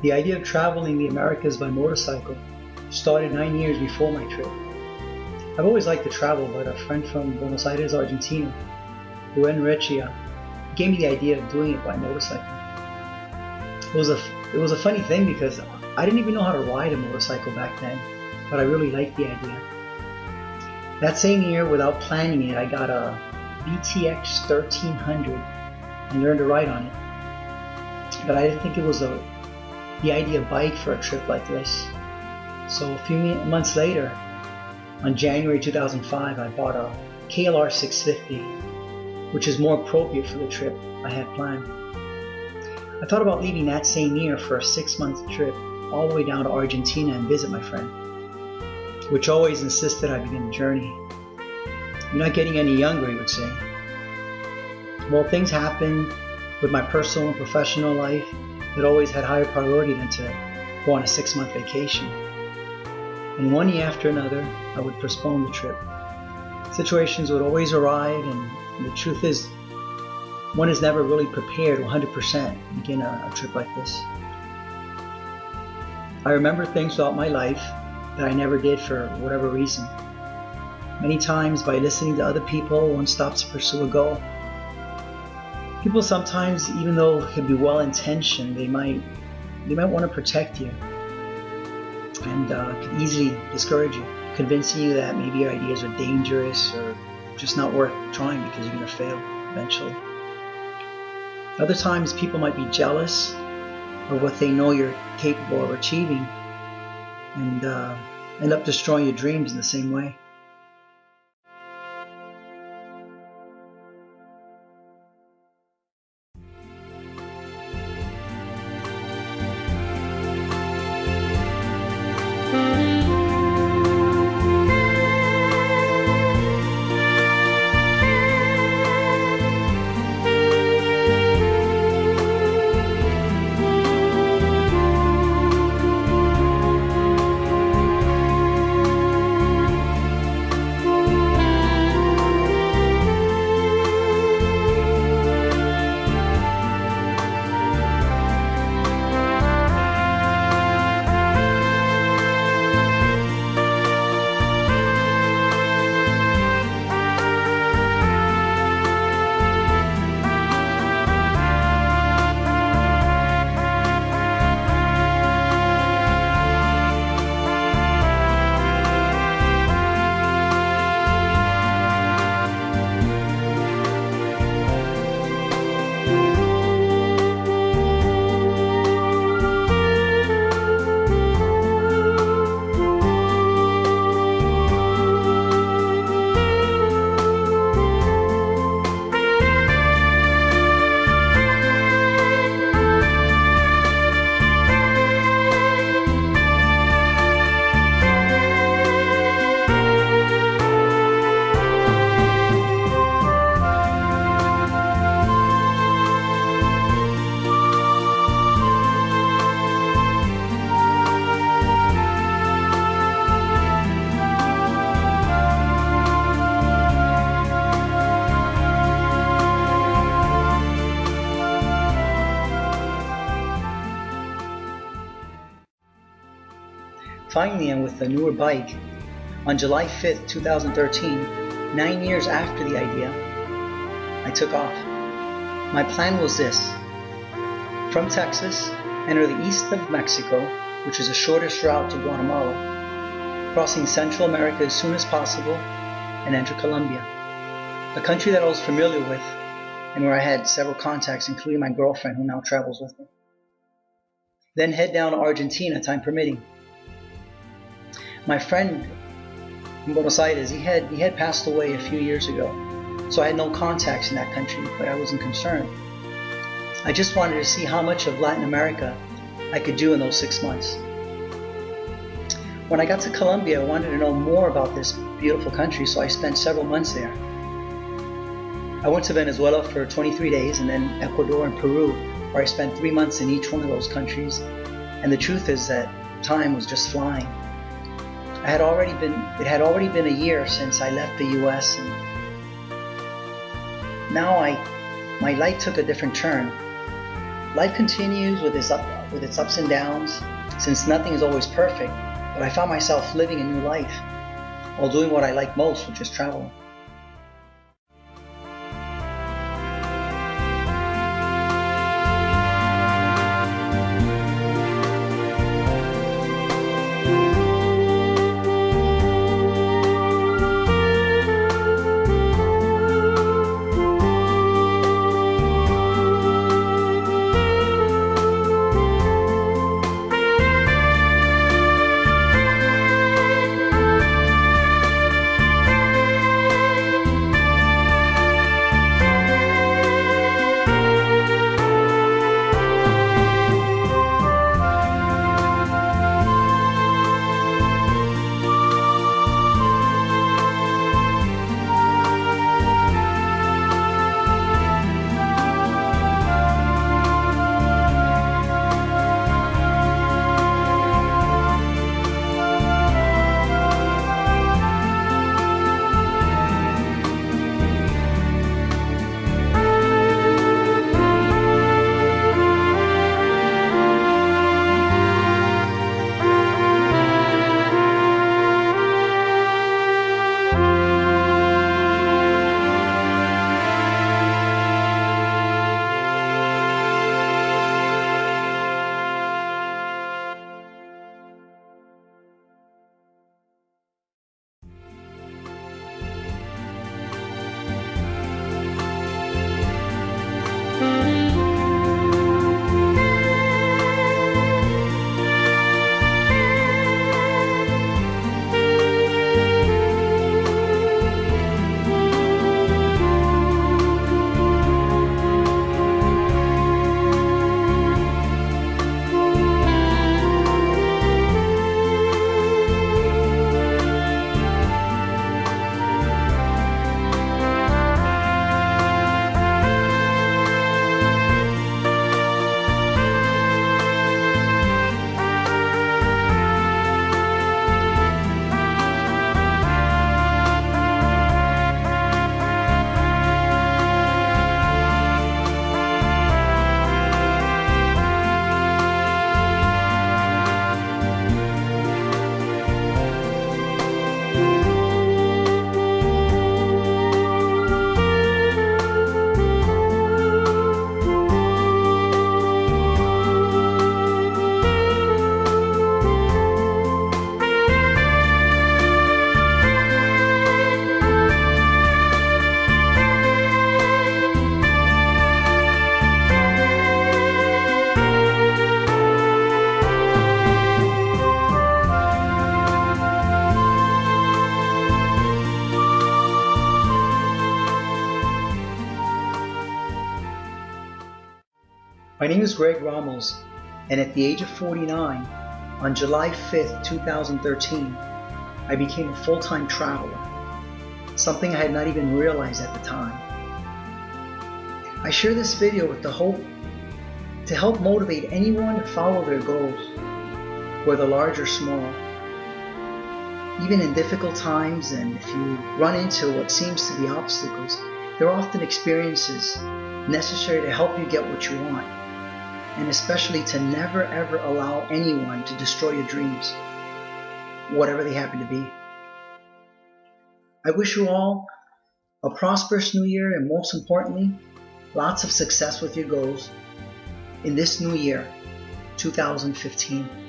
The idea of traveling the Americas by motorcycle started 9 years before my trip. I've always liked to travel, but a friend from Buenos Aires, Argentina, Ruen Rechia, gave me the idea of doing it by motorcycle. It was a funny thing because I didn't even know how to ride a motorcycle back then, but I really liked the idea. That same year, without planning it, I got a BTX 1300 and learned to ride on it. But I didn't think it was the ideal bike for a trip like this. So a few months later, on January 2005, I bought a KLR 650, which is more appropriate for the trip I had planned. I thought about leaving that same year for a 6-month trip all the way down to Argentina and visit my friend, which always insisted I begin the journey. "You're not getting any younger," he would say. Well, things happened with my personal and professional life that always had higher priority than to go on a 6-month vacation. And one year after another, I would postpone the trip. Situations would always arise, and the truth is, one is never really prepared 100% to begin a trip like this. I remember things throughout my life that I never did for whatever reason. Many times, by listening to other people, one stops to pursue a goal. People sometimes, even though it could be well-intentioned, they might want to protect you and could easily discourage you, convincing you that maybe your ideas are dangerous or just not worth trying because you're going to fail eventually. Other times, people might be jealous of what they know you're capable of achieving and end up destroying your dreams in the same way. Finally, and with a newer bike, on July 5th, 2013, 9 years after the idea, I took off. My plan was this: from Texas, enter the east of Mexico, which is the shortest route to Guatemala, crossing Central America as soon as possible, and enter Colombia, a country that I was familiar with and where I had several contacts, including my girlfriend who now travels with me. Then head down to Argentina, time permitting. My friend from Buenos Aires, he had passed away a few years ago, so I had no contacts in that country, but I wasn't concerned. I just wanted to see how much of Latin America I could do in those 6 months. When I got to Colombia, I wanted to know more about this beautiful country, so I spent several months there. I went to Venezuela for 23 days, and then Ecuador and Peru, where I spent 3 months in each one of those countries. And the truth is that time was just flying. It had already been a year since I left the US, and now my life took a different turn. Life continues with its with its ups and downs, since nothing is always perfect, but I found myself living a new life while doing what I like most, which is traveling. My name is Greg Ramos, and at the age of 49, on July 5th, 2013, I became a full-time traveler, something I had not even realized at the time. I share this video with the hope to help motivate anyone to follow their goals, whether large or small. Even in difficult times, and if you run into what seems to be obstacles, there are often experiences necessary to help you get what you want, and especially to never ever allow anyone to destroy your dreams, whatever they happen to be. I wish you all a prosperous new year, and most importantly, lots of success with your goals in this new year, 2015.